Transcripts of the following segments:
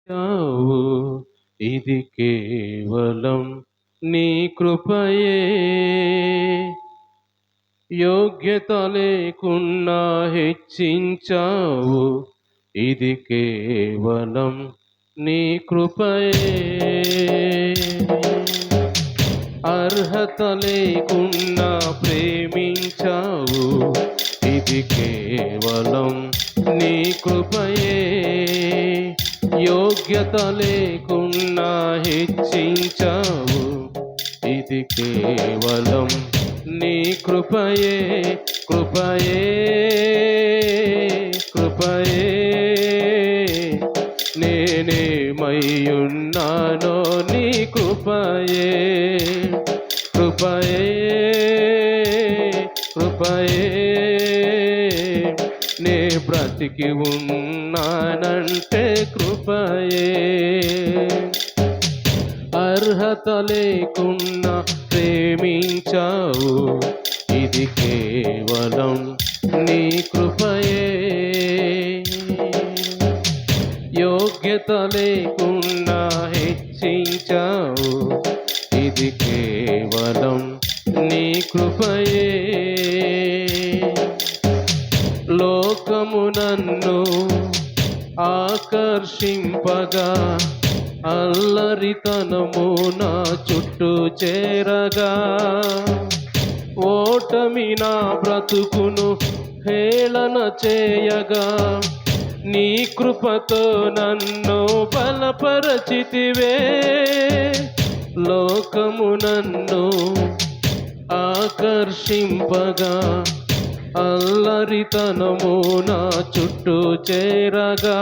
చావు ఇది కేవలం నీ కృపయే. యోగ్యత లేకున్నా హెచ్చించావు, ఇది కేవలం నీ కృపయే. అర్హత లేకున్నా ప్రేమించావు, ఇది కేవలం నీ కృపయే. యోగ్యత లేకున్నా హెచ్చించావు, ఇది కేవలం నీ కృపయే. కృపయే కృపయే నేనేమయ్యున్నానో నీ కృపయే. కృపయే కృపయే నే బ్రతికి ఉన్నానంటే కృపయే. అర్హత లేకున్నా ప్రేమించావు, ఇది కేవలం నీ కృపయే. యోగ్యత లేకున్నా హెచ్చించావు, ఇది కేవలం నీ కృపయే. లోకము నన్ను ఆకర్షింపగా, అల్లరితనము నా చుట్టూ చేరగా, ఓటమి నా బ్రతుకును హేళన చేయగా, నీ కృపతో నన్ను బలపరచితివే. లోకము నన్ను ఆకర్షింపగా, అల్లరితనము నా చుట్టూ చేరగా,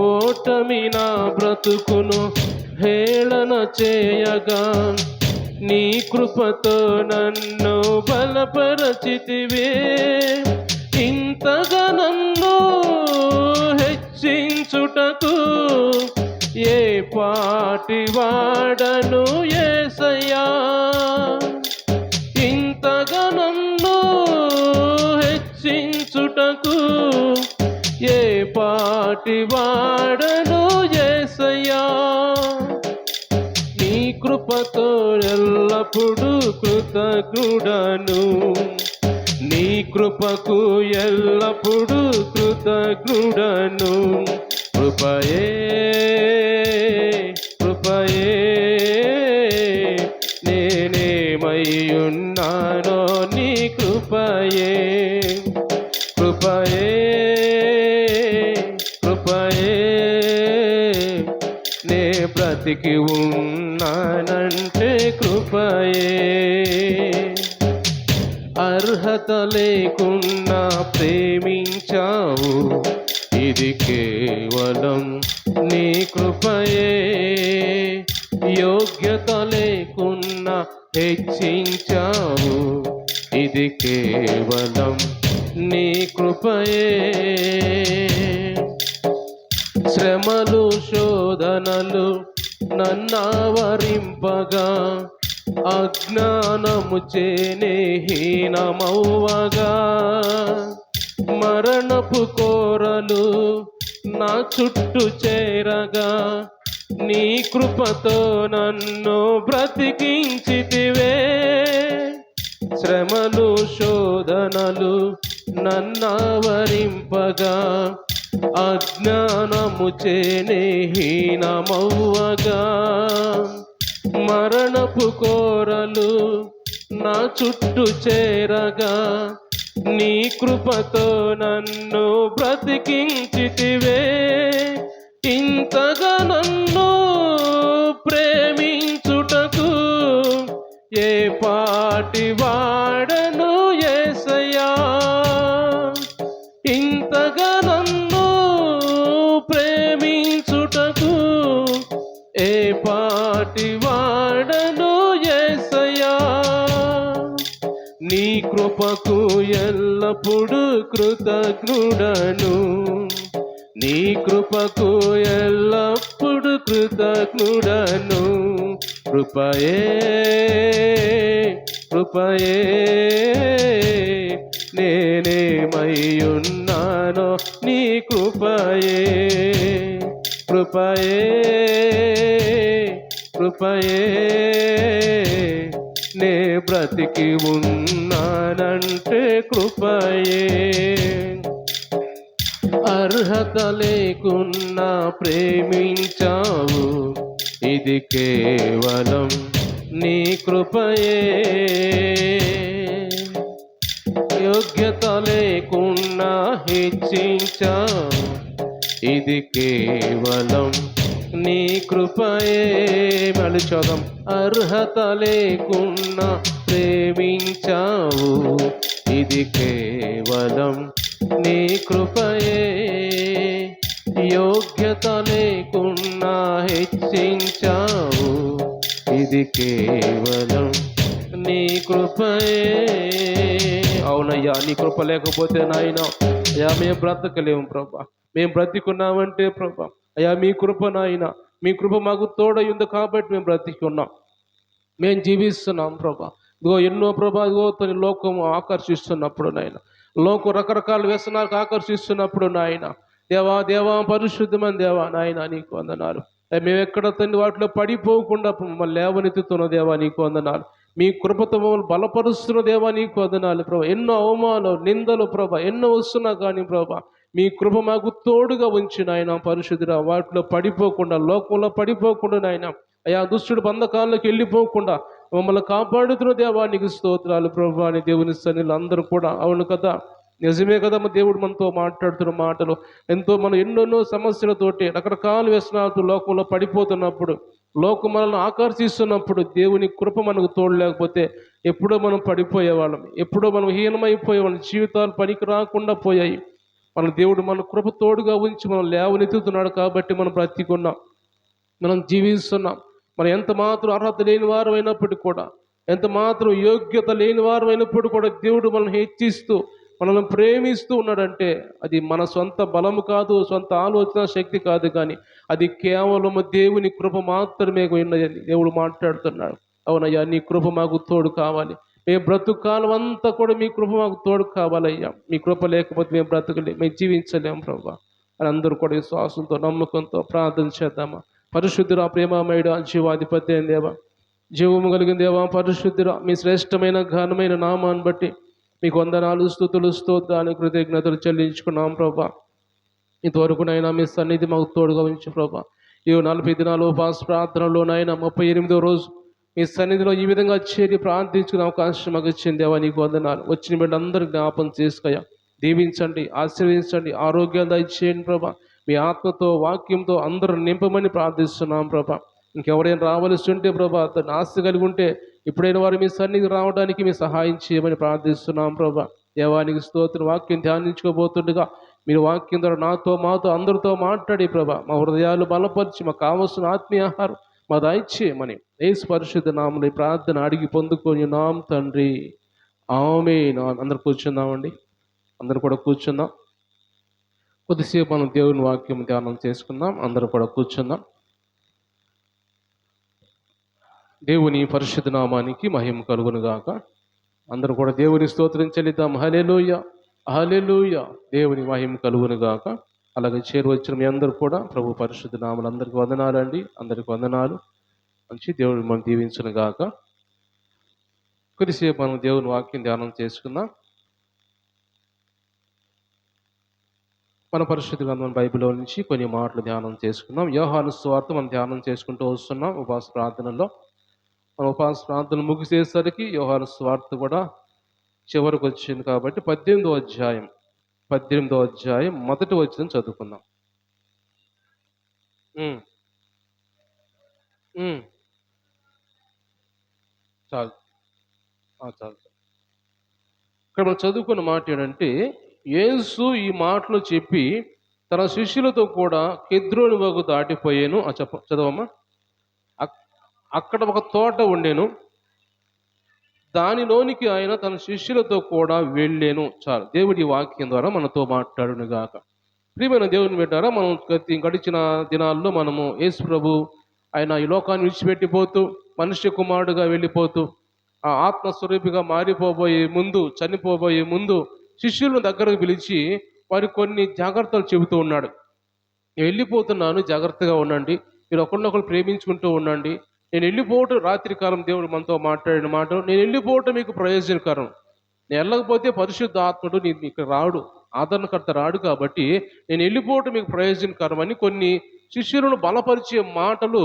ఓటమి నా బ్రతుకును హేళన చేయగా, నీ కృపతో నన్ను బలపరచితివే. ఇంతగా నన్ను హెచ్చించుటకు ఏ పాటి వాడను యేసయ్యా. ఇంతగా నన్ను హెచ్చించుటకు ఏ పాటి వాడను యేసయ్యా. నీ కృపతో ఎల్లప్పుడూ కృతజ్ఞుడను, నీ కృపకు ఎల్లప్పుడూ కృతజ్ఞుడను. కృపయే కృపయే నేనేమయ్యున్నానో నీ కృపయే. కృపయే కృపయే నే బ్రతికి ఉన్నానంటే కృపయే. అర్హత లేకున్నా ప్రేమించావు, ఇది కేవలం నీ కృపయే. యోగ్యత లేకున్నా హెచ్చించావు, ఇది కేవలం నీ కృపయే. శ్రమలు శోధనలు నన్నావరింపగా, అజ్ఞానము చేనే హీనమవ్వగా, మరణపు కోరలు నా చుట్టూ చేరగా, నీ కృపతో నన్ను బ్రతికించితివే. శ్రమలు శోధనలు నన్నావరింపగా, అజ్ఞానము చేనే హీనమవ్వగా, మరణపు కోరలు నా చుట్టూ చేరగా, నీ కృపతో నన్ను బ్రతికించితివే. ఇంతగా నన్ను ప్రేమించుటకు ఏ పాటి వాడను యేసయ్యా. ఇంతగా నన్ను ప్రేమించుటకు ఏ పాటి వాడను యేసయ్యా. నీ కృపకు ఎల్లప్పుడూ కృతజ్ఞుడను, నీ కృపకు ఎల్లప్పుడు కృతజ్ఞుడను. కృపయే కృపయే నేనేమయ్యున్నానో నీ కృపయే. కృపయే కృపయే నే బ్రతికి ఉన్నానంటే కృపయే. అర్హత లేకున్నా ప్రేమించావు, ఇది కేవలం నీ కృపయే. యోగ్యత లేకున్నా హెచ్చించావు, ఇది కేవలం నీ కృపయే. మళ్ళీ చూద్దాం. అర్హత లేకున్నా ప్రేమించావు, ఇది కేవలం నీ కృపయే. యోగ్యత లేకున్నా హెచ్చించావు, ఇది కేవలం నీ కృపయే. అవునయ్యా, నీ కృప లేకపోతే నాయన అయ్యా మేము బ్రతకలేము ప్రభా. మేము బ్రతికున్నామంటే ప్రభా అయ్యా మీ కృప నాయన, మీ కృప మాకు తోడై ఉంది కాబట్టి మేము బ్రతికున్నాం, మేము జీవిస్తున్నాం ప్రభా. ఇదిగో ఎన్నో ప్రభా ఇదిగో లోకం ఆకర్షిస్తున్నప్పుడు నాయన, లోకం రకరకాల వ్యసనాలకు ఆకర్షిస్తున్నప్పుడు నాయన, దేవా దేవా పరిశుద్ధమైన దేవా నాయన నీకు వందనాలు. మేము ఎక్కడ తండ్రి వాటిలో పడిపోకుండా మమ్మల్ని లేవనెత్తుతున్న దేవా నీకు వందనాలు. మీ కృపతో మమ్మల్ని బలపరుస్తున్న దేవా నీకు వందనాలు ప్రభా. ఎన్నో అవమానాలు నిందలు ప్రభా ఎన్నో వస్తున్నా కానీ ప్రభా మీ కృప మాకు తోడుగా ఉంచి నాయన పరిశుద్ధుడా, వాటిలో పడిపోకుండా లోకంలో పడిపోకుండా నాయన అయా దుష్టుడు బంధకాల్లోకి వెళ్ళిపోకుండా మమ్మల్ని కాపాడుతున్న దేవా నీకు స్తోత్రాలు ప్రభా అని దేవుని సన్నిధిలో అందరూ కూడా. అవును కదా, నిజమే కదా, మా దేవుడు మనతో మాట్లాడుతున్న మాటలు ఎంతో మనం ఎన్నెన్నో సమస్యలతోటి రకరకాల వ్యసనాలతో లోకంలో పడిపోతున్నప్పుడు, లోకం మనల్ని ఆకర్షిస్తున్నప్పుడు దేవుని కృప మనకు తోడు లేకపోతే ఎప్పుడో మనం పడిపోయేవాళ్ళం, ఎప్పుడో మనం హీనమైపోయేవాళ్ళం, జీవితాలు పనికి రాకుండా పోయాయి. మన దేవుడు మన కృప తోడుగా ఉంచి మనం లేవనెత్తుతున్నాడు కాబట్టి మనం బ్రతికున్నాం, మనం జీవిస్తున్నాం. మనం ఎంత మాత్రం అర్హత లేని వారు అయినప్పటికీ కూడా, ఎంత మాత్రం యోగ్యత లేని వారు అయినప్పుడు కూడా దేవుడు మనల్ని హెచ్చిస్తూ మనల్ని ప్రేమిస్తూ ఉన్నాడంటే అది మన సొంత బలము కాదు, సొంత ఆలోచన శక్తి కాదు, కానీ అది కేవలం దేవుని కృప మాత్రమే ఉన్నదని దేవుడు మాట్లాడుతున్నాడు. అవునయ్యా, నీ కృప మాకు తోడు కావాలి. మేము బ్రతుకాలం అంతా కూడా మీ కృప మాకు తోడు కావాలయ్యా. మీ కృప లేకపోతే మేము బ్రతకలేము, మేము జీవించలేము ప్రభా అని అందరూ కూడా విశ్వాసంతో నమ్మకంతో ప్రార్థన చేద్దామా. పరిశుద్ధురా, ప్రేమమయుడా, జీవాధిపతి అయిన దేవా, జీవము కలిగిన దేవా, పరిశుద్ధురా, మీ శ్రేష్టమైన ఘనమైన నామాన్ని బట్టి మీకు వందనాలు, స్తుతులు, స్తోత్రాలు, కృతజ్ఞతలు చెల్లించుకున్నాం ప్రభా. ఇంతవరకునైనా మీ సన్నిధి మాకు తోడుగా ఉంచు ప్రభా. ఈ 40 దినాలు ఉపవాస ప్రార్థనలోనైనా 38వ రోజు మీ సన్నిధిలో ఈ విధంగా చేరి ప్రార్థించుకునే అవకాశం మాకు ఇచ్చింది దేవా, నీకు వందనాలు. వచ్చిన బిడ్డలందరూ జ్ఞాపం చేసుకోయా, దీవించండి, ఆశీర్వదించండి, ఆరోగ్యాలు దయచేయండి ప్రభా. మీ ఆత్మతో వాక్యంతో అందరూ నింపమని ప్రార్థిస్తున్నాం ప్రభా. ఇంకెవరైనా రావాల్సి ఉంటే ప్రభా, అతను ఆశ కలిగి ఉంటే ఇప్పుడైనా వారు మీ సన్నిధికి రావడానికి మీ సహాయం చేయమని ప్రార్థిస్తున్నాం ప్రభా. దేవానికి స్తోత్రం. వాక్యం ధ్యానించుకోబోతుండగా మీరు వాక్యం ద్వారా నాతో మాతో అందరితో మాట్లాడి ప్రభా మా హృదయాలు బలపరిచి మాకు కావలసిన ఆత్మీయ ఆహారం మా దయచేయమని యేసు పరిశుద్ధ నామములో ప్రార్థన అడిగి పొందుకొని నాం తండ్రి, ఆమేన్. అందరు కూర్చుందామండి, అందరు కూడా కూర్చుందాం. కొద్దిసేపు మనం దేవుని వాక్యం ధ్యానం చేసుకుందాం. అందరూ కూడా కూర్చుందాం. దేవుని పరిశుద్ధ నామానికి మహిమ కలుగును గాక. అందరూ కూడా దేవుని స్తోత్రం చెల్లిద్దాం. హల్లెలూయా, హల్లెలూయా. దేవుని మహిమ కలుగును గాక. అలాగే చేరువచ్చిన మీ అందరూ కూడా ప్రభు పరిశుద్ధ నామములు అందరికీ వందనాలు అండి, అందరికీ వందనాలు. మంచి దేవుడు మనం దీవించును గాక. కొద్దిసేపు మనం దేవుని వాక్యం ధ్యానం చేసుకుందాం. మన పరిశుద్ధ గ్రంథం బైబిల్లో నుంచి కొన్ని మాటలు ధ్యానం చేసుకుందాం. యోహాను సువార్త మనం ధ్యానం చేసుకుంటూ వస్తున్నాం ఉపవాస ప్రార్థనలో. మన ఉపవాస ప్రార్థన ముగిసేసరికి యోహాను సువార్త కూడా చివరికి వచ్చింది కాబట్టి 18వ అధ్యాయం మొదటి వచనం చదువుకుందాం. చాలు చాలు. ఇక్కడ మనం చదువుకున్న మాట ఏంటంటే, యేసు ఈ మాటలు చెప్పి తన శిష్యులతో కూడా కెద్రోను వాగు దాటిపోయాను. చదవమ్మా. అక్కడ ఒక తోట ఉండేను, దానిలోనికి ఆయన తన శిష్యులతో కూడా వెళ్ళాను. చాలు. దేవుడి వాక్యం ద్వారా మనతో మాట్లాడును గాక. ప్రియమైన దేవుని బిడ్డారా, మనం గడిచిన దినాల్లో మనము యేసు ప్రభు ఆయన ఈ లోకాన్ని విడిచిపెట్టిపోతూ మనుష్య కుమారుడుగా వెళ్ళిపోతూ ఆ ఆత్మస్వరూపిగా మారిపోబోయే ముందు, చనిపోబోయే ముందు శిష్యులను దగ్గరకు పిలిచి వారికి కొన్ని జాగ్రత్తలు చెబుతూ ఉన్నాడు. నేను వెళ్ళిపోతున్నాను, జాగ్రత్తగా ఉండండి, మీరు ఒకరినొకరు ప్రేమించుకుంటూ ఉండండి. నేను వెళ్ళిపోవటం, రాత్రి కాలం దేవుడు మనతో మాట్లాడిన మాట, నేను వెళ్ళిపోవటం మీకు ప్రయోజనకరం. నేను వెళ్ళకపోతే పరిశుద్ధ ఆత్ముడు ఇక్కడ రాడు, ఆదరణకర్త రాడు, కాబట్టి నేను వెళ్ళిపోవటం మీకు ప్రయోజనకరం అని కొన్ని శిష్యులను బలపరిచే మాటలు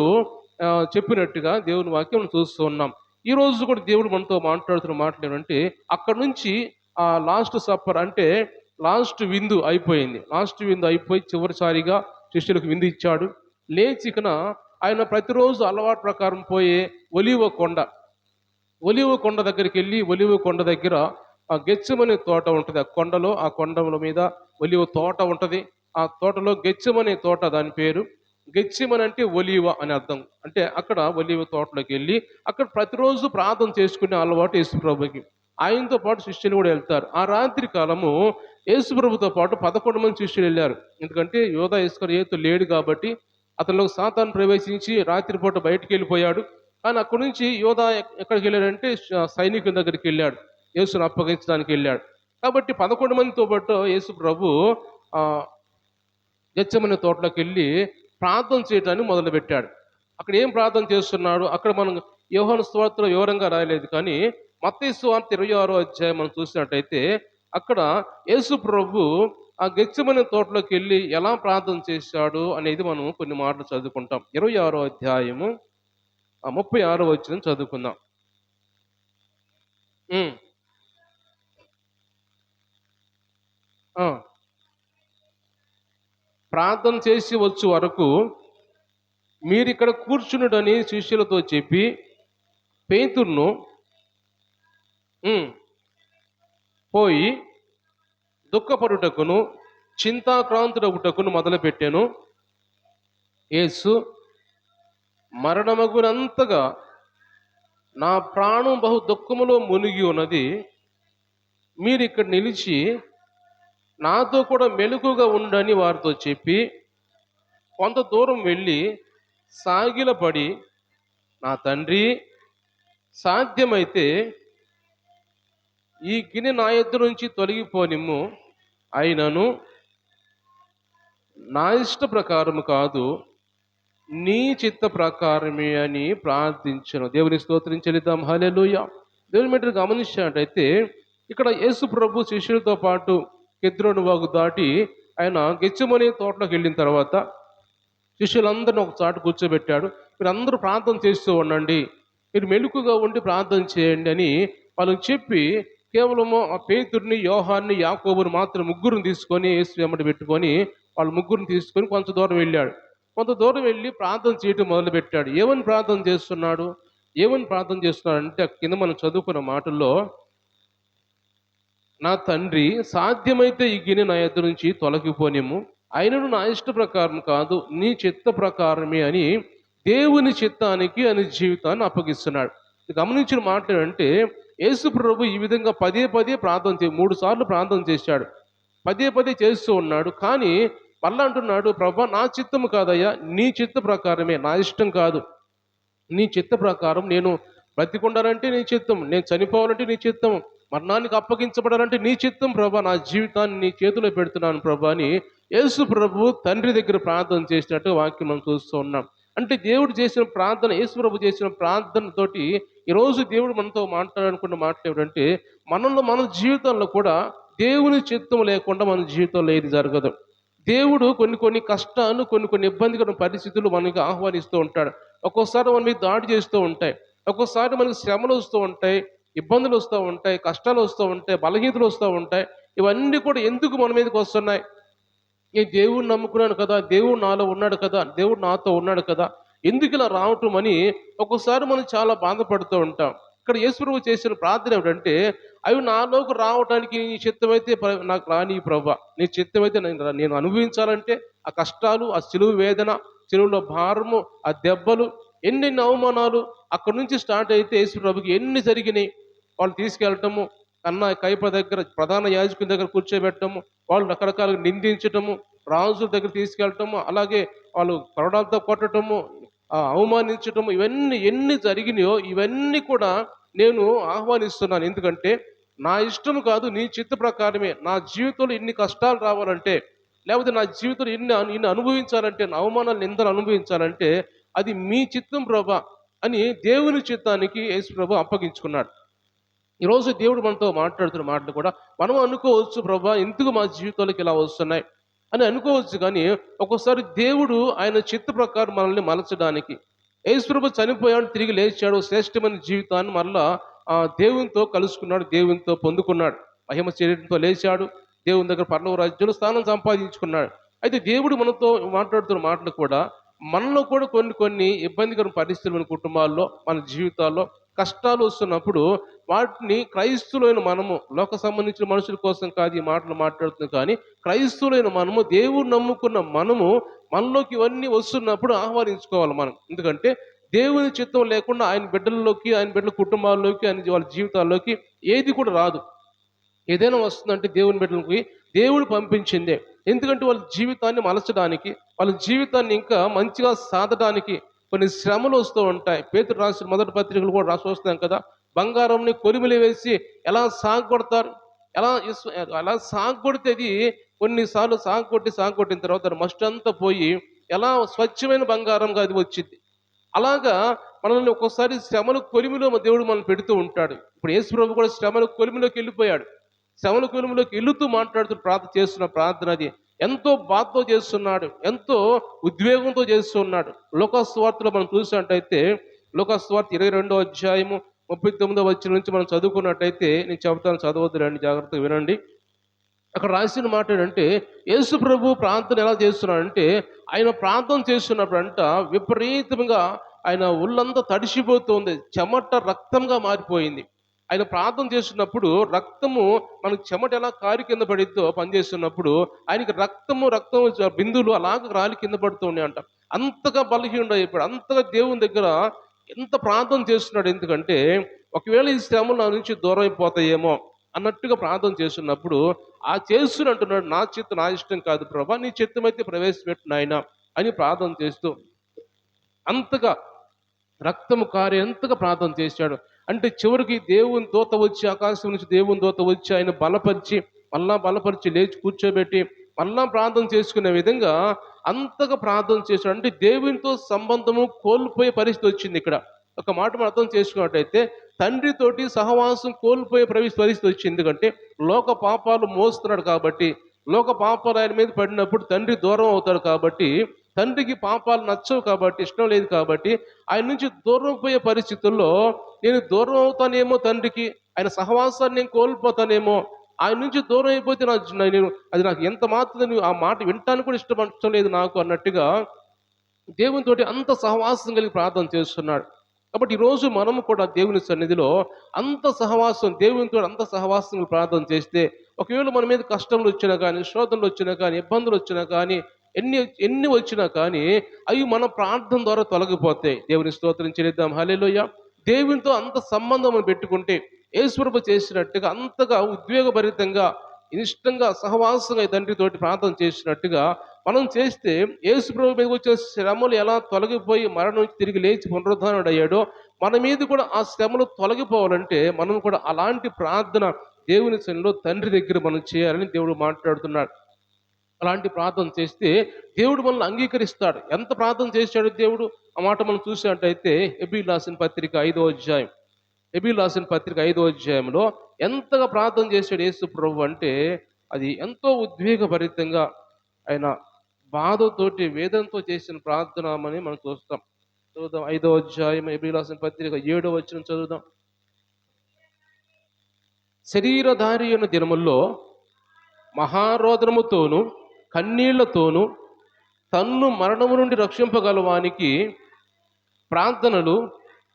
చెప్పినట్టుగా దేవుని వాక్యం చూస్తూ ఉన్నాం. ఈ రోజు కూడా దేవుడు మనతో మాట్లాడుతున్న మాటలు ఏమంటే, అక్కడ నుంచి ఆ లాస్ట్ సప్పర్ అంటే లాస్ట్ విందు అయిపోయింది. లాస్ట్ విందు అయిపోయి చివరిసారిగా శిష్యులకు విందు ఇచ్చాడు. లేచికన ఆయన ప్రతిరోజు అలవాటు ప్రకారం పోయే ఒలివ కొండ దగ్గరికి వెళ్ళి, ఒలివ కొండ దగ్గర ఆ గెచ్చమనే తోట ఉంటుంది. ఆ కొండల మీద ఒలివ తోట ఉంటుంది. ఆ తోటలో గెచ్చమనే తోట, దాని పేరు. గెచ్చమని అంటే ఒలివ అని అర్థం. అంటే అక్కడ ఒలివ తోటలోకి వెళ్ళి అక్కడ ప్రతిరోజు ప్రార్థన చేసుకునే అలవాటు యేసుప్రభుకి. ఆయనతో పాటు శిష్యులు కూడా వెళ్తారు. ఆ రాత్రి కాలము యేసుప్రభుతో పాటు 11 మంది శిష్యులు వెళ్ళారు. ఎందుకంటే యోధా ఇస్కరియోతు లేడు కాబట్టి అతనిలో సాతాను ప్రవేశించి రాత్రిపూట బయటికి వెళ్ళిపోయాడు. కానీ అక్కడి నుంచి యోధా ఎక్కడికి వెళ్ళాడంటే సైనికుల దగ్గరికి వెళ్ళాడు, యేసును అప్పగించడానికి వెళ్ళాడు. కాబట్టి 11 మందితో పాటు యేసు ప్రభు గెత్సేమనే తోటలోకి వెళ్ళి ప్రార్థన చేయడానికి మొదలుపెట్టాడు. అక్కడ ఏం ప్రార్థన చేస్తున్నాడు, అక్కడ మనం యోహాను సువార్తలో వివరంగా రాయలేదు, కానీ మత్తయి సువార్త 26వ అధ్యాయం మనం చూసినట్టయితే అక్కడ యేసు ప్రభు ఆ గెత్సేమనే తోటలోకి వెళ్ళి ఎలా ప్రార్థన చేశాడు అనేది మనం కొన్ని మాటలు చదువుకుంటాం. 26వ అధ్యాయము 36వ వచనం చదువుకుందాం. ప్రార్థన చేసి వచ్చు వరకు మీరు ఇక్కడ కూర్చునుడని శిష్యులతో చెప్పి పేతురును పోయి దుఃఖపడుటకును చింతాక్రాంతుడగుటకును మొదలుపెట్టాను. యేసు మరణమగునంతగా నా ప్రాణం బహు దుఃఖములో మునిగి ఉన్నది, మీరు ఇక్కడ నిలిచి నాతో కూడా మెలకుగా ఉండని వారితో చెప్పి కొంత దూరం వెళ్ళి సాగిలపడి, నా తండ్రి, సాధ్యమైతే ఈ గిన్నె నా యొద్ద నుంచి తొలగిపోనిమ్ము, అయినను నా ఇష్ట ప్రకారము కాదు, నీ చిత్త ప్రకారమే అని ప్రార్థించను. దేవుని స్తోత్రం చెల్లిద్దాం. హల్లెలూయా. దేవుని మెట్టు గమనించినట్టయితే ఇక్కడ యేసు ప్రభు శిష్యులతో పాటు కెద్రోను వాగు దాటి ఆయన గెత్సేమనే తోటలోకి వెళ్ళిన తర్వాత శిష్యులందరినీ ఒక చాటు కూర్చోబెట్టాడు. మీరు అందరూ ప్రార్థన చేస్తూ ఉండండి, మీరు మెలకుగా ఉండి ప్రార్థన చేయండి అని వాళ్ళకి చెప్పి కేవలము ఆ పేతురుని, యోహాన్ని, యాకోబుని మాత్రం ముగ్గురిని తీసుకొని యేసు వెంబడి పెట్టుకొని వాళ్ళ ముగ్గురిని తీసుకొని కొంత దూరం వెళ్ళాడు. కొంత దూరం వెళ్ళి ప్రార్థన చేయటం మొదలుపెట్టాడు. ఏమని ప్రార్థన చేస్తున్నాడు అంటే కింద మనం చదువుకున్న మాటల్లో, నా తండ్రి, సాధ్యమైతే ఈ గిన్నె నా యొద్ద నుంచి తొలగిపోనేము, అయినను నా ఇష్ట ప్రకారం కాదు, నీ చిత్త ప్రకారమే అని దేవుని చిత్తానికి ఆయన జీవితాన్ని అప్పగిస్తున్నాడు. గమనించిన మాట ఏంటంటే యేసు ప్రభు ఈ విధంగా పదే ప్రార్థన 3 సార్లు ప్రార్థన చేశాడు. పదే చేస్తూ ఉన్నాడు. కానీ మళ్ళా అంటున్నాడు, ప్రభా నా చిత్తము కాదయ్యా, నీ చిత్త ప్రకారమే, నా ఇష్టం కాదు, నీ చిత్త ప్రకారం. నేను బ్రతికుండాలంటే నీ చిత్తం, నేను చనిపోవాలంటే నీ చిత్తం, మరణానికి అప్పగించబడాలంటే నీ చిత్తం ప్రభా, నా జీవితాన్ని నీ చేతిలో పెడుతున్నాను ప్రభా అని యేసు ప్రభు తండ్రి దగ్గర ప్రార్థన చేసినట్టు వాక్యం మనం చూస్తూ ఉన్నాం. అంటే దేవుడు చేసిన ప్రార్థన, యేసు ప్రభు చేసిన ప్రార్థనతోటి ఈరోజు దేవుడు మనతో మాట్లాడాలనుకున్న మాటలు ఏమిటంటే, మన జీవితంలో కూడా దేవుని చిత్తం లేకుండా మన జీవితంలో ఏది జరగదు. దేవుడు కొన్ని కష్టాలు, కొన్ని ఇబ్బందికర పరిస్థితులు మనకి ఆహ్వానిస్తూ ఉంటాడు. ఒక్కోసారి మన మీద దాడి చేస్తూ ఉంటాయి, ఒక్కోసారి మనకి శ్రమలు వస్తూ ఉంటాయి, ఇబ్బందులు వస్తూ ఉంటాయి, కష్టాలు వస్తూ ఉంటాయి, బలహీనతలు వస్తూ ఉంటాయి. ఇవన్నీ కూడా ఎందుకు మన మీదకి వస్తున్నాయి? ఈ దేవుడిని నమ్ముకున్నాను కదా, దేవుడు నాలో ఉన్నాడు కదా, దేవుడు నాతో ఉన్నాడు కదా, ఎందుకు ఇలా రావటం అని ఒక్కోసారి మనం చాలా బాధపడుతూ ఉంటాం. ఇక్కడ యేసుప్రభు చేసిన ప్రార్థన ఏమిటంటే, అవి నాలోకి రావడానికి నీ చిత్తమైతే నాకు రాని ప్రభా, నీ చిత్తమైతే నేను అనుభవించాలంటే ఆ కష్టాలు, ఆ సిలువ వేదన, సిలువలో భారము, ఆ దెబ్బలు, ఎన్నెన్ని అవమానాలు అక్కడి నుంచి స్టార్ట్ అయితే యేసుప్రభుకి ఎన్ని జరిగినాయి. వాళ్ళు తీసుకెళ్ళటము, కైప దగ్గర ప్రధాన యాజకుని దగ్గర కూర్చోబెట్టము, వాళ్ళు రకరకాలుగా నిందించటము, రాజుల దగ్గర తీసుకెళ్ళటము, అలాగే వాళ్ళు కొరడాలతో కొట్టటము, అవమానించటము, ఇవన్నీ ఎన్ని జరిగినాయో ఇవన్నీ కూడా నేను ఆహ్వానిస్తున్నాను. ఎందుకంటే నా ఇష్టం కాదు, నీ చిత్త ప్రకారమే. నా జీవితంలో ఇన్ని కష్టాలు రావాలంటే, లేకపోతే నా జీవితంలో ఇన్ని అనుభవించాలంటే, నా అవమానాలు నిందలు అనుభవించాలంటే అది మీ చిత్తం ప్రభా అని దేవుని చిత్తానికి యేసు ప్రభు అప్పగించుకున్నాడు. ఈరోజు దేవుడు మనతో మాట్లాడుతున్న మాటలు కూడా మనం అనుకోవచ్చు, ప్రభా ఎందుకు మా జీవితాలకు ఇలా వస్తున్నాయి అని అనుకోవచ్చు. కానీ ఒక్కోసారి దేవుడు ఆయన చిత్త ప్రకారం మనల్ని మలచడానికి, యేసు ప్రభు చనిపోయాడు, తిరిగి లేచాడు, శ్రేష్టమైన జీవితాన్ని మరలా దేవునితో కలుసుకున్నాడు, దేవునితో పొందుకున్నాడు, మహిమ శరీరంతో లేచాడు, దేవుని దగ్గర పరలోక రాజ్యంలో స్థానం సంపాదించుకున్నాడు. అయితే దేవుడు మనతో మాట్లాడుతున్న మాటలు కూడా మనలో కూడా కొన్ని కొన్ని ఇబ్బందికర పరిస్థితులు మన కుటుంబాల్లో, మన జీవితాల్లో కష్టాలు వస్తున్నప్పుడు వాటిని క్రైస్తువులైన మనము, లోక సంబంధించిన మనుషుల కోసం కాదు ఈ మాటలు మాట్లాడుతుంది, కానీ క్రైస్తువులైన మనము, దేవుడు నమ్ముకున్న మనము, మనలోకి ఇవన్నీ వస్తున్నప్పుడు ఆహ్వానించుకోవాలి మనం. ఎందుకంటే దేవుని చిత్తం లేకుండా ఆయన బిడ్డల్లోకి, ఆయన బిడ్డల కుటుంబాల్లోకి, ఆయన వాళ్ళ జీవితాల్లోకి ఏది కూడా రాదు. ఏదైనా వస్తుందంటే దేవుని బిడ్డలకి దేవుడు పంపించిందే. ఎందుకంటే వాళ్ళ జీవితాన్ని మలచడానికి, వాళ్ళ జీవితాన్ని ఇంకా మంచిగా సాధడానికి కొన్ని శ్రమలు వస్తూ ఉంటాయి. పేతురు రాసిన మొదటి పత్రికలు కూడా రాసి వస్తాం కదా, బంగారంని కొలిమిలు వేసి ఎలా సాగొడతారు, ఎలా సాగొడితే అది కొన్నిసార్లు సాగొట్టిన తర్వాత మస్ట్ అంతా పోయి ఎలా స్వచ్ఛమైన బంగారంగా అది వచ్చింది. అలాగా మనల్ని ఒక్కోసారి శ్రమల కొలిమిలో దేవుడు మనల్ని పెడుతూ ఉంటాడు. ఇప్పుడు యేసు ప్రభు కూడా శ్రమల కొలిమిలోకి వెళ్ళిపోయాడు. శ్రమల కొలిమిలోకి వెళుతూ మాట్లాడుతూ చేస్తున్న ప్రార్థన అది ఎంతో బాధతో చేస్తున్నాడు, ఎంతో ఉద్వేగంతో చేస్తున్నాడు. లోకస్వార్తలో మనం చూసినట్టయితే, లోకస్వార్త 22వ అధ్యాయము 39వ వచనం నుంచి మనం చదువుకున్నట్టయితే, నేను చెబుతాను, చదవద్దు రండి, జాగ్రత్తగా వినండి. అక్కడ రాసిన మాట ఏంటంటే, యేసు ప్రభు ప్రార్థన ఎలా చేస్తున్నాడంటే, ఆయన ప్రార్థన చేస్తున్నప్పుడు అంట విపరీతంగా ఆయన ఒళ్ళంతా తడిసిపోతుంది, చెమట రక్తంగా మారిపోయింది. ఆయన ప్రార్థన చేస్తున్నప్పుడు రక్తము మనకు చెమట ఎలా కారి కింద పడిద్దో పనిచేస్తున్నప్పుడు ఆయనకి రక్తము బిందువులు అలాగ రాలి కింద పడుతూ ఉన్నాయి అంట. అంతగా బలహీనుడు అయిపోయాడు, అంతగా దేవుని దగ్గర ఎంత ప్రార్థన చేస్తున్నాడు. ఎందుకంటే ఒకవేళ ఈ శ్రమలు నా నుంచి దూరం అయిపోతాయేమో అన్నట్టుగా ప్రార్థన చేస్తున్నప్పుడు ఆ చేస్తుని అంటున్నాడు, నా చిత్తం నా ఇష్టం కాదు ప్రభా, నీ చిత్తం అయితే ప్రవేశపెట్టు నాయనా అని ప్రార్థన చేస్తూ అంతగా రక్తము కారేంతగా ప్రార్థన చేశాడు. అంటే చివరికి దేవుని దూత వచ్చి, ఆకాశం నుంచి దేవుని దూత వచ్చి ఆయన బలపరిచి లేచి కూర్చోబెట్టి మళ్ళా ప్రార్థన చేసుకునే విధంగా అంతగా ప్రార్థన చేశాడు. అంటే దేవునితో సంబంధము కోల్పోయే పరిస్థితి వచ్చింది. ఇక్కడ ఒక మాట మనం అర్థం చేసుకున్నట్టయితే, తండ్రితోటి సహవాసం కోల్పోయే పరిస్థితి వచ్చింది. ఎందుకంటే లోక పాపాలు మోస్తున్నాడు కాబట్టి, లోక పాపాలు ఆయన మీద పడినప్పుడు తండ్రి దూరం అవుతాడు కాబట్టి, తండ్రికి పాపాలు నచ్చవు కాబట్టి, ఇష్టం లేదు కాబట్టి, ఆయన నుంచి దూరం పోయే పరిస్థితుల్లో నేను దూరం అవుతానేమో తండ్రికి, ఆయన సహవాసాన్ని నేను కోల్పోతానేమో, ఆయన నుంచి దూరం అయిపోతే అది నాకు ఎంత మాత్రం ఆ మాట వినటానికి కూడా ఇష్టపడటం లేదు నాకు అన్నట్టుగా దేవునితోటి అంత సహవాసం కలిగి ప్రార్థన చేస్తున్నాడు. కాబట్టి ఈరోజు మనము కూడా దేవుని సన్నిధిలో అంత సహవాసం, దేవునితో అంత సహవాసం ప్రార్థన చేస్తే, ఒకవేళ మన మీద కష్టములు వచ్చినా కానీ, శోధనలు వచ్చినా కానీ, ఇబ్బందులు వచ్చినా కానీ, ఎన్ని వచ్చినా కానీ అవి మన ప్రార్థన ద్వారా తొలగిపోతాయి. దేవుని స్తోత్రం చెల్లిద్దాం, హల్లెలూయా. దేవునితో అంత సంబంధం పెట్టుకుంటే, యేసుప్రభు చేసినట్టుగా అంతగా ఉద్వేగభరితంగా, ఇష్టంగా, సహవాసంగా తండ్రితోటి ప్రార్థన చేసినట్టుగా మనం చేస్తే, యేసుప్రభు మీద వచ్చే శ్రమలు ఎలా తొలగిపోయి మరణం నుంచి తిరిగి లేచి పునరుద్ధానుడు అయ్యాడో, మన మీద కూడా ఆ శ్రమలు తొలగిపోవాలంటే మనం కూడా అలాంటి ప్రార్థన దేవుని సన్నిధిలో తండ్రి దగ్గర మనం చేయాలని దేవుడు మాట్లాడుతున్నాడు. అలాంటి ప్రార్థన చేస్తే దేవుడు మనల్ని అంగీకరిస్తాడు. ఎంత ప్రార్థన చేశాడు దేవుడు, ఆ మాట మనం చూసినట్టయితే హెబ్రీయులకు రాసిన పత్రిక 5వ అధ్యాయం, హెబ్రీయులకు రాసిన పత్రిక 5వ అధ్యాయంలో ఎంతగా ప్రార్థన చేశాడు యేసు ప్రభు అంటే, అది ఎంతో ఉద్వేగభరితంగా ఆయన బాధతోటి, వేదనతో చేసిన ప్రార్థన అని మనం చూస్తాం. చదువుదాం 5వ అధ్యాయం హెబ్రీయులకు రాసిన పత్రిక 7వ వచనం చదువుదాం. శరీరధారి అయిన దినముల్లో మహారోదనముతోను కన్నీళ్లతోనూ తన్ను మరణము నుండి రక్షింపగలవానికి ప్రార్థనలు,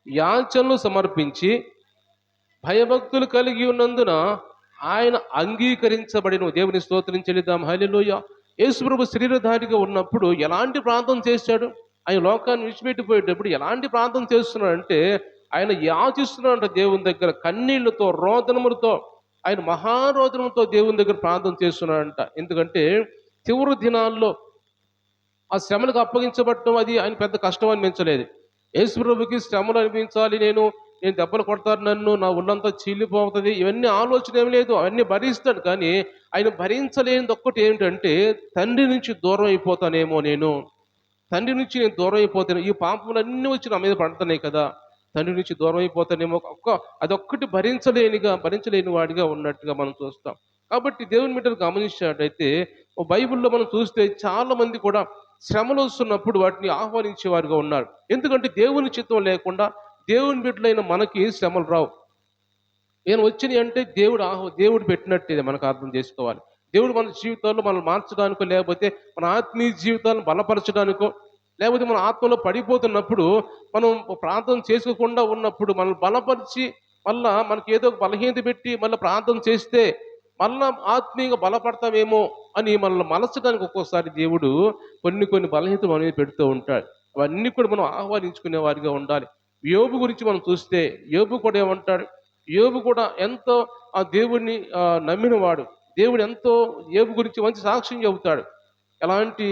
యాచనలు సమర్పించి భయభక్తులు కలిగి ఉన్నందున ఆయన అంగీకరించబడిన. దేవుని స్తోత్రం చెల్లిద్దాం, హల్లెలూయా. యేసుప్రభు శరీరధారిగా ఉన్నప్పుడు ఎలాంటి ప్రార్థన చేశాడు, ఆయన లోకాన్ని విడిచిపెట్టిపోయేటప్పుడు ఎలాంటి ప్రార్థన చేస్తున్నాడంటే, ఆయన యాచిస్తున్నాడంట దేవుని దగ్గర, కన్నీళ్లతో, రోదనములతో, ఆయన మహారోదనంతో దేవుని దగ్గర ప్రార్థన చేస్తున్నాడంట. ఎందుకంటే చివరి దినాల్లో ఆ శ్రమలకు అప్పగించబడటం అది ఆయన పెద్ద కష్టం అనిపించలేదు. యేసుప్రభుకి శ్రమలు అనిపించాలి, నేను నేను దెబ్బలు కొడతారు నన్ను, నా ఒళ్ళంతా చీలిపోతుంది, ఇవన్నీ ఆలోచన ఏమి లేదు. అవన్నీ భరిస్తాడు. కానీ ఆయన భరించలేనిది ఒక్కటి ఏమిటంటే తండ్రి నుంచి దూరం అయిపోతానేమో నేను, తండ్రి నుంచి నేను దూరం అయిపోతాను, ఈ పాపములన్నీ వచ్చి నా మీద పడుతున్నాయి కదా, తండ్రి నుంచి దూరం అయిపోతానేమో, అదొక్కటి భరించలేని వాడిగా ఉన్నట్టుగా మనం చూస్తాం. కాబట్టి దేవుని బిడ్డలు గమనించినట్టయితే బైబిల్లో మనం చూస్తే చాలా మంది కూడా శ్రమలు వస్తున్నప్పుడు వాటిని ఆహ్వానించే వారుగా ఉన్నారు. ఎందుకంటే దేవుని చిత్తం లేకుండా దేవుని బిడ్డలైన మనకి శ్రమలు రావు. నేను వచ్చినాయి అంటే దేవుడు పెట్టినట్టే మనకు అర్థం చేసుకోవాలి. దేవుడు మన జీవితాల్లో మనల్ని మార్చడానికో, లేకపోతే మన ఆత్మీయ జీవితాలను బలపరచడానికో, లేకపోతే మన ఆత్మలో పడిపోతున్నప్పుడు మనం ప్రార్థన చేసుకోకుండా ఉన్నప్పుడు మనల్ని బలపరిచి మళ్ళా మనకి ఏదో ఒక బలహీనత పెట్టి మళ్ళీ ప్రార్థన చేస్తే మళ్ళా ఆత్మీయంగా బలపడతామేమో అని మనల్ని మలచడానికి ఒక్కోసారి దేవుడు కొన్ని బలహీనతలు అనేది పెడుతూ ఉంటాడు. అవన్నీ కూడా మనం ఆహ్వానించుకునే వారిగా ఉండాలి. యోబు గురించి మనం చూస్తే యోబు కూడా ఏమంటాడు? యోబు కూడా ఎంతో ఆ దేవుడిని నమ్మినవాడు. దేవుడు ఎంతో యోబు గురించి మంచి సాక్ష్యం చెబుతాడు. ఎలాంటి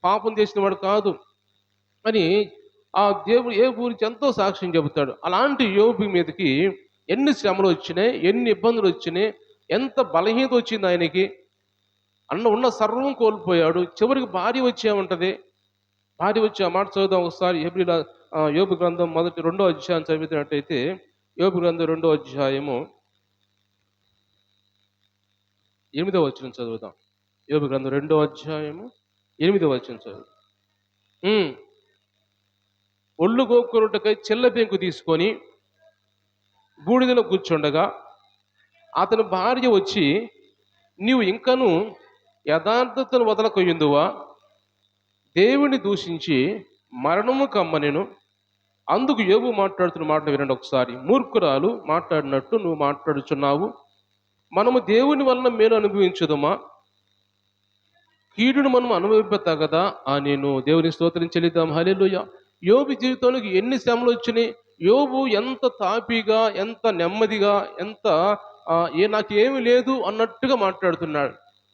పాపం చేసిన వాడు కాదు అని ఆ దేవుడు యోబు గురించి ఎంతో సాక్ష్యం చెబుతాడు. అలాంటి యోబు మీదకి ఎన్ని శ్రమలు వచ్చినాయి, ఎన్ని ఇబ్బందులు వచ్చినాయి, ఎంత బలహీనత వచ్చింది ఆయనకి, ఉన్న సర్వం కోల్పోయాడు. చివరికి భార్య వచ్చేముంటది, భార్య వచ్చి ఆ మాట చదువుదాం ఒకసారి. యోబు గ్రంథం 2వ అధ్యాయం చదివినట్టయితే, యోబు గ్రంథం 2వ అధ్యాయము 8వ వచనం చదువుదాం. యోబు గ్రంథం 2వ అధ్యాయము 8వ వచనం చదువు. ఒళ్ళు గోక్కున్నట్టుకై చెల్ల పెంకు తీసుకొని బూడిదలో కూర్చుండగా అతని భార్య వచ్చి, నీవు ఇంకను యథార్థతను వదలకొయ్యుందువా, దేవుని దూషించి మరణము కమ్మనెను. అందుకు యోబు మాట్లాడుతున్న మాట వినండి ఒకసారి. మూర్ఖురాలు మాట్లాడినట్టు నువ్వు మాట్లాడుచున్నావు. మనము దేవుని వలన మేలు అనుభవించుదమా, కీడును మనం అనుభవింపతగదా నేను దేవుని స్తోత్రం చెల్లిద్దాం. హల్లెలూయా. యోబు జీవితంలోకి ఎన్ని శ్రమలు వచ్చినాయి. యోబు ఎంత తాపీగా, ఎంత నెమ్మదిగా, ఎంత నాకేమి లేదు అన్నట్టుగా మాట్లాడుతున్నాడు.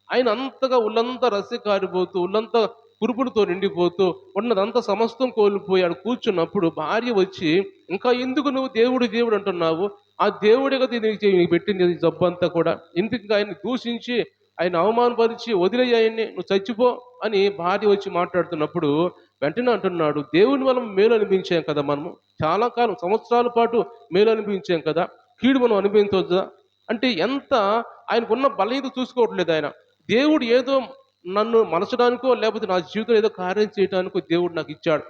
ఆయన అంతగా ఉల్లంతా రసి కారిపోతూ, ఉల్లంతా కురుపులతో నిండిపోతూ ఉన్నదంతా సమస్తం కోల్పోయాడు. కూర్చున్నప్పుడు భార్య వచ్చి, ఇంకా ఎందుకు నువ్వు దేవుడు అంటున్నావు, ఆ దేవుడే కదా నీకు పెట్టింది జబ్బు అంతా కూడా, ఇందుకు ఆయన్ని దూషించి ఆయన అవమానపరిచి వదిలేయి, ఆయన్ని నువ్వు చచ్చిపో అని భార్య వచ్చి మాట్లాడుతున్నప్పుడు వెంటనే అంటున్నాడు, దేవుని వల్ల మేలు అనిపించాం కదా, మనము చాలా కాలం సంవత్సరాల పాటు మేలు అనిపించాం కదా, కీడు మనం అనిపించవద్దా అంటే ఎంత ఆయనకున్న బలహీనత చూసుకోవట్లేదు. ఆయన దేవుడు ఏదో నన్ను మలచడానికో, లేకపోతే నా జీవితంలో ఏదో కార్యం చేయడానికో దేవుడు నాకు ఇచ్చాడు,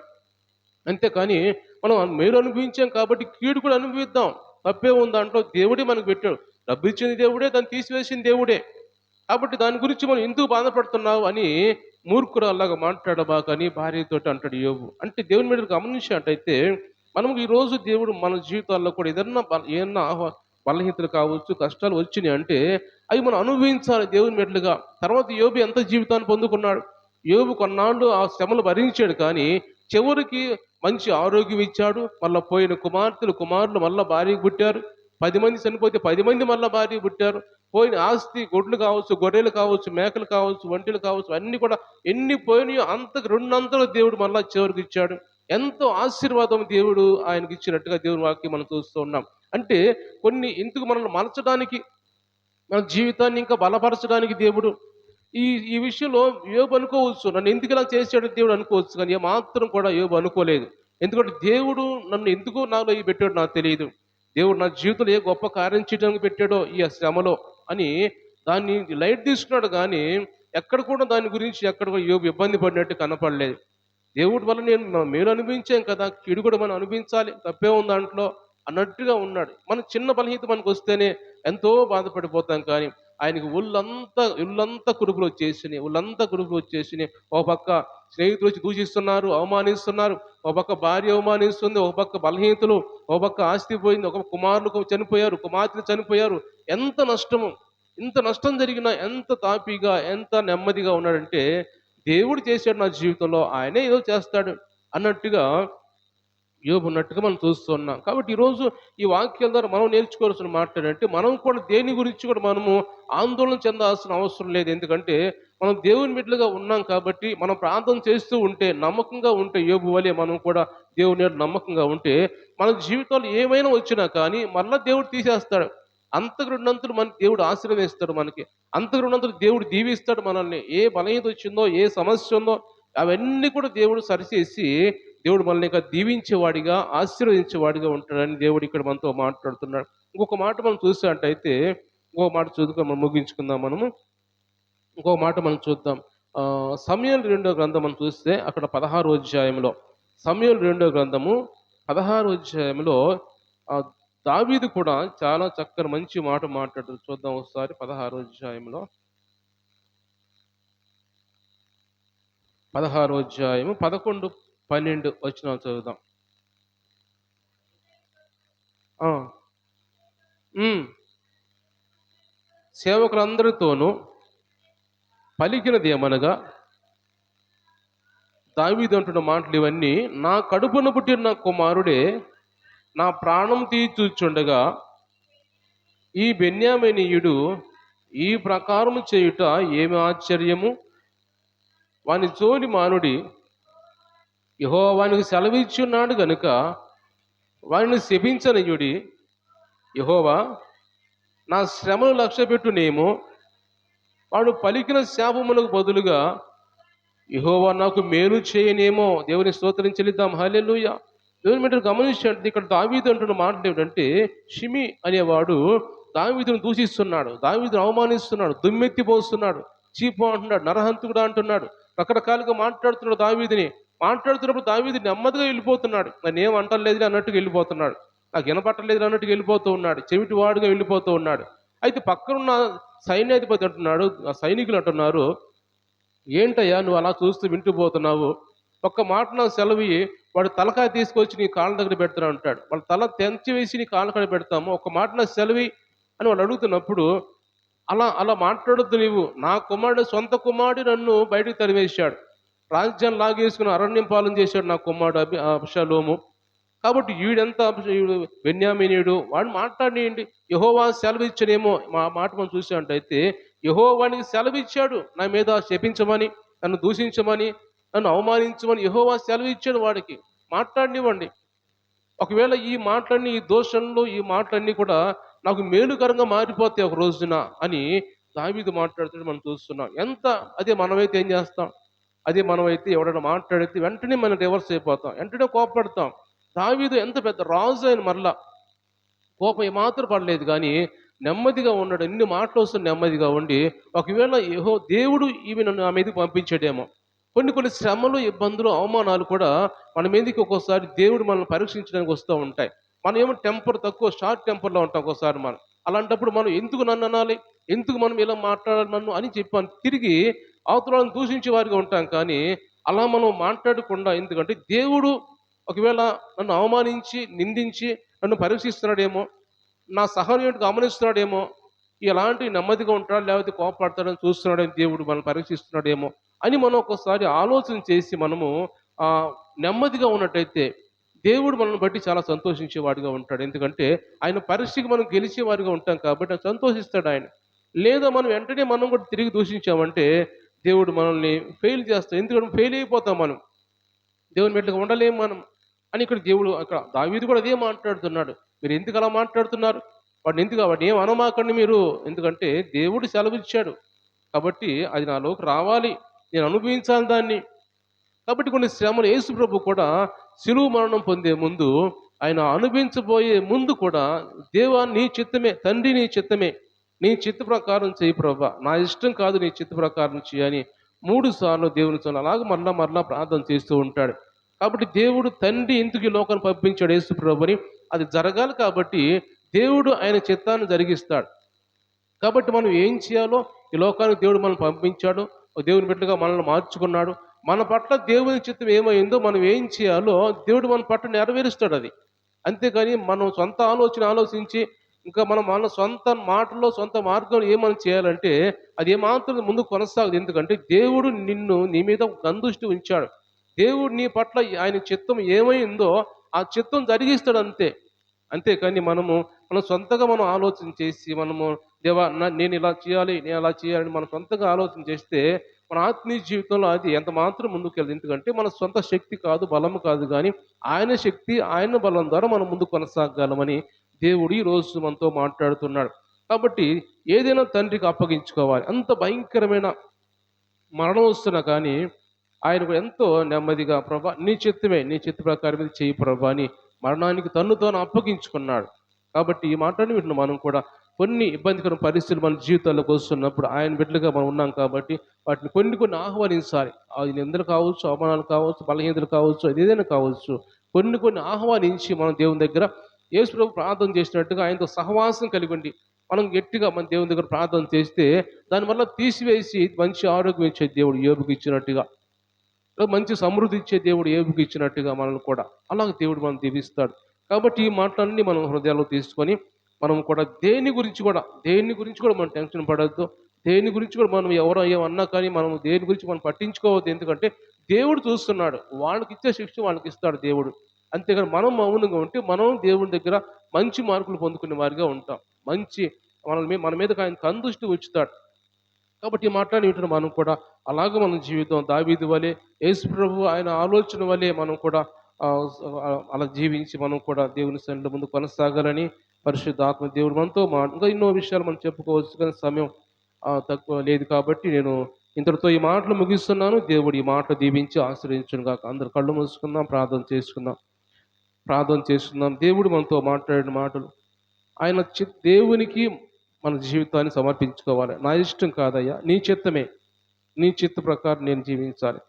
అంతేకాని మనం మేలు అనుభవించాం కాబట్టి కీడు కూడా అనుభవిద్దాం, తప్పే ఉంది దాంట్లో. దేవుడే మనకు పెట్టాడు, డబ్బు ఇచ్చింది దేవుడే, దాన్ని తీసివేసింది దేవుడే. కాబట్టి దాని గురించి మనం ఎందుకు బాధపడుతున్నావు అని మూర్ఖురాల్లాగా మాట్లాడబాకని భార్యతో అంటాడు యోబు. అంటే దేవుని మీద గమనించినట్టయితే మనం ఈరోజు దేవుడు మన జీవితాల్లో కూడా ఏదన్నా బలహీనతలు కావచ్చు, కష్టాలు వచ్చినాయి అంటే అవి మనం అనుభవించాలి దేవుని మెట్లుగా. తర్వాత యోబు ఎంత జీవితాన్ని పొందుకున్నాడు. యోబు కొన్నాళ్ళు ఆ శ్రమలు భరించాడు, కానీ చివరికి మంచి ఆరోగ్యం ఇచ్చాడు. మళ్ళీ పోయిన కుమారులు మళ్ళీ భార్యకు పుట్టారు. 10 మంది చనిపోతే 10 మంది మళ్ళీ భార్య పుట్టారు. పోయిన ఆస్తి, గొడ్లు కావచ్చు, గొర్రెలు కావచ్చు, మేకలు కావచ్చు, ఒంటెలు కావచ్చు, అన్ని కూడా ఎన్ని పోయినాయో అంతకు 2 అంతలు దేవుడు మళ్ళా చివరికి ఇచ్చాడు. ఎంతో ఆశీర్వాదం దేవుడు ఆయనకి ఇచ్చినట్టుగా దేవుని వాక్యం మనం చూస్తూ ఉన్నాం. అంటే కొన్ని ఎందుకు మనల్ని మలచడానికి, మన జీవితాన్ని ఇంకా బలపరచడానికి దేవుడు ఈ విషయంలో యోబు అనుకోవచ్చు, నన్ను ఎందుకు ఇలా చేశాడు దేవుడు అనుకోవచ్చు, కానీ మాత్రం కూడా యోబు అనుకోలేదు. ఎందుకంటే దేవుడు నన్ను ఎందుకు నాలో ఈ పెట్టాడు నాకు తెలియదు, దేవుడు నా జీవితంలో ఏ గొప్ప కార్యం చేయడానికి పెట్టాడో ఈ శ్రమలో అని దాన్ని లైట్ తీసుకున్నాడు. కానీ ఎక్కడ కూడా దాని గురించి ఎక్కడ కూడా యోబు ఇబ్బంది పడినట్టు కనపడలేదు. దేవుడి వల్ల నేను మేలు అనుభవించాం కదా, కీడు కూడా మనం అనుభవించాలి, తప్పే ఉంది దాంట్లో అన్నట్టుగా ఉన్నాడు. మన చిన్న బలహీనత మనకు వస్తేనే ఎంతో బాధపడిపోతాం, కానీ ఆయనకి ఒళ్ళంతా కురుపులు వచ్చేసినాయి. ఒక పక్క స్నేహితులు వచ్చి దూషిస్తున్నారు, అవమానిస్తున్నారు, ఒక పక్క భార్య అవమానిస్తుంది, ఒక పక్క బలహీనతలు, ఒక పక్క ఆస్తి పోయింది, ఒక కుమారులు చనిపోయారు, కుమార్తెలు చనిపోయారు. ఇంత నష్టం జరిగినా ఎంత తాపీగా, ఎంత నెమ్మదిగా ఉన్నాడంటే దేవుడు చేశాడు నా జీవితంలో, ఆయనే ఏదో చేస్తాడు అన్నట్టుగా యోబు ఉన్నట్టుగా మనం చూస్తున్నాం. కాబట్టి ఈరోజు ఈ వాక్యాల ద్వారా మనం నేర్చుకోవాల్సిన మాట ఏంటంటే, మనం కూడా దేని గురించి కూడా మనము ఆందోళన చెందాల్సిన అవసరం లేదు. ఎందుకంటే మనం దేవుని బిడ్డలుగా ఉన్నాం కాబట్టి మనం ప్రార్థన చేస్తూ ఉంటే, నమ్మకంగా ఉంటే, యోబు వలె మనం కూడా దేవుని యందు నమ్మకంగా ఉంటే, మన జీవితంలో ఏమైనా వచ్చినా కానీ మరలా దేవుడు తీసేస్తాడు. అంతకు రెండంతలు మన దేవుడు ఆశీర్వదిస్తాడు మనకి. అంతకు రెండంతలు దేవుడు దీవిస్తాడు మనల్ని. ఏ బలహీనత వచ్చిందో, ఏ సమస్య ఉందో అవన్నీ కూడా దేవుడు సరిచేసి దేవుడు మనల్ని ఇక దీవించేవాడిగా, ఆశీర్వదించేవాడిగా ఉంటాడని దేవుడు ఇక్కడ మనతో మాట్లాడుతున్నాడు. ఇంకొక మాట మనం చూసినట్టయితే, ఇంకొక మాట చదువుకొని మనం ముగించుకుందాం మనము. ఇంకో మాట మనం చూద్దాం. సమూయేలు రెండో గ్రంథం మనం చూస్తే అక్కడ 16వ అధ్యాయంలో, సమూయేలు రెండో గ్రంథము 16వ అధ్యాయంలో దావీదు కూడా చాలా చక్కని మంచి మాట మాట్లాడుతాడు. చూద్దాం ఒకసారి 16వ అధ్యాయంలో. 16వ అధ్యాయము 11, 12 వచనాలు చదువుదాం. ఆ, ఉమ్. సేవకులందరితోనూ పలికినది ఏమనగా, దావీదు అంటున్న మాటలు ఇవన్నీ, నా కడుపున పుట్టిన నా కుమారుడే నా ప్రాణం తీర్చుచుండగా ఈ బెన్యామీనీయుడు ఈ ప్రకారము చేయుట ఏమి ఆశ్చర్యము? వాని జోలి మానుడి, యెహోవా వానికి సెలవిచ్చున్నాడు గనుక వానిని శపించనీయుడి. యెహోవా నా శ్రమను లక్ష్యపెట్టునేమో, వాడు పలికిన శాపములకు బదులుగా యెహోవా నాకు మేలు చేయనేమో. దేవుని స్తోత్రం చెల్లిద్దాం. హల్లెలూయా. దేవుని మీరు గమనించండి, ఇక్కడ దావీదు అంటున్న మాటలు ఏమిటంటే, షిమి అనేవాడు దావీదును దూషిస్తున్నాడు, దావీదును అవమానిస్తున్నాడు, దుమ్మెత్తిపోస్తున్నాడు, చీపు అంటున్నాడు, నరహంతుడు అంటున్నాడు, రకరకాలుగా మాట్లాడుతున్నాడు దావీదుని. మాట్లాడుతున్నప్పుడు దావీదు నెమ్మదిగా వెళ్ళిపోతున్నాడు. నన్ను ఏం అంటలేదు అన్నట్టుగా వెళ్ళిపోతున్నాడు, నాకు వినపట్టలేదు అన్నట్టుగా వెళ్ళిపోతూ ఉన్నాడు, చెవిటి వాడుగా వెళ్ళిపోతూ ఉన్నాడు. అయితే పక్కనున్న సైన్యాధిపతి అంటున్నాడు, ఆ సైనికులు అంటున్నారు, ఏంటయ్యా నువ్వు అలా చూస్తూ వింటూ పోతున్నావు? ఒక్క మాట నాకు సెలవు, వాడు తలకాయ తీసుకొచ్చి నీ కాళ్ళ దగ్గర పెడతాను అంటాడు. వాళ్ళ తల తెంచి వేసి నీ కాళ్ళ దగ్గర పెడతాము, ఒక్క మాట నాకు సెలవు అని వాళ్ళు అడుగుతున్నప్పుడు, అలా అలా మాట్లాడొద్దు నీవు. నా కుమారుడు, సొంత కుమారుడు నన్ను బయటకు తరివేశాడు, రాజ్యాన్ని లాగేసుకుని అరణ్యం పాలన చేశాడు నా కుమారుడు అబ్షాలోము. కాబట్టి వీడెంత బెన్యామీనీయుడు, వాడు మాట్లాడియండి, యెహోవా సెలవిచ్చనేమో. మా మాట మనం చూసామంటైతే, యెహోవానికి సెలవిచ్చాడు నా మీద శపించమని, నన్ను దూషించమని, నన్ను అవమానించమని యెహోవా సెలవిచ్చాడు వాడికి. మాట్లాడనివ్వండి. ఒకవేళ ఈ మాటలన్నీ, ఈ దోషంలో ఈ మాటలన్నీ కూడా నాకు మేలుకరంగా మారిపోతాయి ఒక రోజున అని దావీదు మాట్లాడుతుంటే మనం చూస్తున్నాం. ఎంత అదే మనమైతే ఏం చేస్తాం? అదే మనమైతే ఎవరైనా మాట్లాడితే వెంటనే మనం రివర్స్ అయిపోతాం, వెంటనే కోపడతాం. దావీదు ఎంత పెద్ద రాజు అయిన మరలా కోపం ఏమాత్రం పడలేదు, కానీ నెమ్మదిగా ఉన్నాడు. ఎన్ని మాటలు వస్తుంది నెమ్మదిగా ఉండి, ఒకవేళ దేవుడు ఇవి నన్ను నా మీదకి పంపించాడేమో. కొన్ని కొన్ని శ్రమలు, ఇబ్బందులు, అవమానాలు కూడా మన మీదకి ఒక్కోసారి దేవుడు మనల్ని పరీక్షించడానికి వస్తూ ఉంటాయి. మనం ఏమో టెంపర్ తక్కువ, షార్ట్ టెంపర్లో ఉంటాం ఒక్కోసారి మనం. అలాంటప్పుడు మనం ఎందుకు నన్ను అనాలి, ఎందుకు మనం ఇలా మాట్లాడాలి నన్ను అని చెప్పాను తిరిగి అవతలను దూషించే వారిగా ఉంటాం. కానీ అలా మనం మాట్లాడకుండా, ఎందుకంటే దేవుడు ఒకవేళ నన్ను అవమానించి, నిందించి నన్ను పరీక్షిస్తున్నాడేమో, నా సహనం గమనిస్తున్నాడేమో, ఎలాంటి నెమ్మదిగా ఉంటాడు లేకపోతే కోపడతాడని చూస్తున్నాడేమో, దేవుడు మనల్ని పరీక్షిస్తున్నాడేమో అని మనం ఒక్కోసారి ఆలోచన చేసి మనము నెమ్మదిగా ఉన్నట్టయితే దేవుడు మనల్ని బట్టి చాలా సంతోషించేవాడిగా ఉంటాడు. ఎందుకంటే ఆయన పరీక్షకి మనం గెలిచేవాడిగా ఉంటాం కాబట్టి సంతోషిస్తాడు ఆయన. లేదా మనం వెంటనే మనం కూడా తిరిగి దూషించామంటే దేవుడు మనల్ని ఫెయిల్ చేస్తాడు. ఎందుకంటే ఫెయిల్ అయిపోతాం మనం, దేవుని బిడ్డగా ఉండలేము మనం అని ఇక్కడ దేవుడు, అక్కడ దావీదు కూడా అదే మాట్లాడుతున్నాడు. మీరు ఎందుకు అలా మాట్లాడుతున్నారు? వాడిని ఏం అనమాకండి మీరు, ఎందుకంటే దేవుడు సెలవిచ్చాడు కాబట్టి అది నాలోకి రావాలి, నేను అనుభవించాలి దాన్ని. కాబట్టి కొన్ని శ్రమలు, యేసు ప్రభు కూడా శిలువ మరణం పొందే ముందు, ఆయన అనుభవించబోయే ముందు కూడా, దేవా నీ చిత్తమే, తండ్రి నీ చిత్తమే, నీ చిత్త ప్రకారం చేయి ప్రభా, నా ఇష్టం కాదు నీ చిత్త ప్రకారం చేయని 3 సార్లు దేవుని సార్లు అలాగ మరలా ప్రార్థన చేస్తూ ఉంటాడు. కాబట్టి దేవుడు తండ్రి ఎందుకు ఈ లోకాన్ని పంపించాడు యేసు ప్రభుని, అది జరగాలి కాబట్టి దేవుడు ఆయన చిత్తాన్ని జరిగిస్తాడు. కాబట్టి మనం ఏం చేయాలో, ఈ లోకానికి దేవుడు మనల్ని పంపించాడు, దేవుని బిడ్డగా మనల్ని మార్చుకున్నాడు. మన పట్ల దేవుని చిత్తం ఏమైందో మనం ఏం చేయాలో దేవుడు మన పట్ల నెరవేరుస్తాడు అది. అంతేకాని మనం సొంత ఆలోచించి ఇంకా మన సొంత మాటల్లో, సొంత మార్గంలో ఏమని చేయాలంటే అది ఏమాత్రం ముందు కొనసాగదు. ఎందుకంటే దేవుడు నిన్ను, నీ మీద గందృష్టి ఉంచాడు. దేవుడు నీ పట్ల ఆయన చిత్తం ఏమైందో ఆ చిత్తం జరిగిస్తాడు అంతే. అంతేకాని మనం సొంతగా మనం ఆలోచన చేసి మనము దేవా నేను ఇలా చేయాలి, నేను అలా చేయాలని మనం సొంతంగా ఆలోచన చేస్తే మన ఆత్మీయ జీవితంలో అది ఎంత మాత్రం ముందుకెళ్ళదు. ఎందుకంటే మన సొంత శక్తి కాదు, బలం కాదు గానీ ఆయన శక్తి, ఆయన బలం ద్వారా మనం ముందుకు కొనసాగగలమని దేవుడు ఈ రోజు మనతో మాట్లాడుతున్నాడు. కాబట్టి ఏదైనా తండ్రికి అప్పగించుకోవాలి. అంత భయంకరమైన మరణం వస్తున్నా కానీ ఆయనకు ఎంతో నెమ్మదిగా ప్రభా నీ చిత్తమే, నీ చిత్త ప్రకారం ఇది చెయ్యి ప్రభా అని మరణానికి తన్ను తాను అప్పగించుకున్నాడు. కాబట్టి ఈ మాటని వీటిని మనం కూడా కొన్ని ఇబ్బందికర పరిస్థితులు మన జీవితాల్లోకి వస్తున్నప్పుడు ఆయన బిడ్డలుగా మనం ఉన్నాం కాబట్టి వాటిని కొన్ని కొన్ని ఆహ్వానించాలి. అది నిందలు కావచ్చు, అవమానాలు కావచ్చు, బలహీనతలు కావచ్చు, అది ఏదైనా కావచ్చు. కొన్ని కొన్ని ఆహ్వానించి మనం దేవుని దగ్గర యేసు ప్రభు ప్రార్థన చేసినట్టుగా ఆయనతో సహవాసం కలిగి ఉండి మనం గట్టిగా మన దేవుని దగ్గర ప్రార్థన చేస్తే దానివల్ల తీసివేసి మంచి ఆరోగ్యం ఇచ్చే దేవుడు యోబుకి ఇచ్చినట్టుగా, మంచి సమృద్ధి ఇచ్చే దేవుడు యోబుకి ఇచ్చినట్టుగా మనల్ని కూడా అలాగే దేవుడు మనం దీవిస్తాడు. కాబట్టి ఈ మాటలన్నీ మనం హృదయాల్లో తీసుకొని మనం కూడా దేని గురించి కూడా మనం టెన్షన్ పడద్దు. దేని గురించి కూడా మనం ఎవరో ఏమన్నా కానీ మనం దేని గురించి మనం పట్టించుకోవద్దు. ఎందుకంటే దేవుడు చూస్తున్నాడు. వాళ్ళకి ఇచ్చే శిక్ష వాళ్ళకి ఇస్తాడు దేవుడు. అంతేగాని మనం మౌనంగా ఉంటే మనం దేవుని దగ్గర మంచి మార్కులు పొందుకునే వారిగా ఉంటాం. మంచి మన మీదకి ఆయన కందృష్టి ఉంచుతాడు. కాబట్టి ఈ మాటలు వింటున్న మనం కూడా అలాగే మన జీవితం దావీదు వలె, యేసు ప్రభు ఆయన ఆలోచన వలె మనం కూడా అలా జీవించి మనం కూడా దేవుని సన్నిధిలో ముందు కొనసాగాలని పరిశుద్ధాత్మ దేవుడు మనతో ఇంకా ఎన్నో విషయాలు మనం చెప్పుకోవచ్చు, కానీ సమయం తక్కువ లేదు. కాబట్టి నేను ఇంతటితో ఈ మాటలు ముగిస్తున్నాను. దేవుడు ఈ మాటలు దీవించి ఆశ్రయించును గాక. అందరు కళ్ళు మూసుకుందాం, ప్రార్థన చేసుకుందాం. దేవుడు మనతో మాట్లాడిన మాటలు ఆయన దేవునికి మన జీవితాన్ని సమర్పించుకోవాలి. నా ఇష్టం కాదయ్యా, నీ చిత్తమే, నీ చిత్త ప్రకారం నేను జీవించాలి.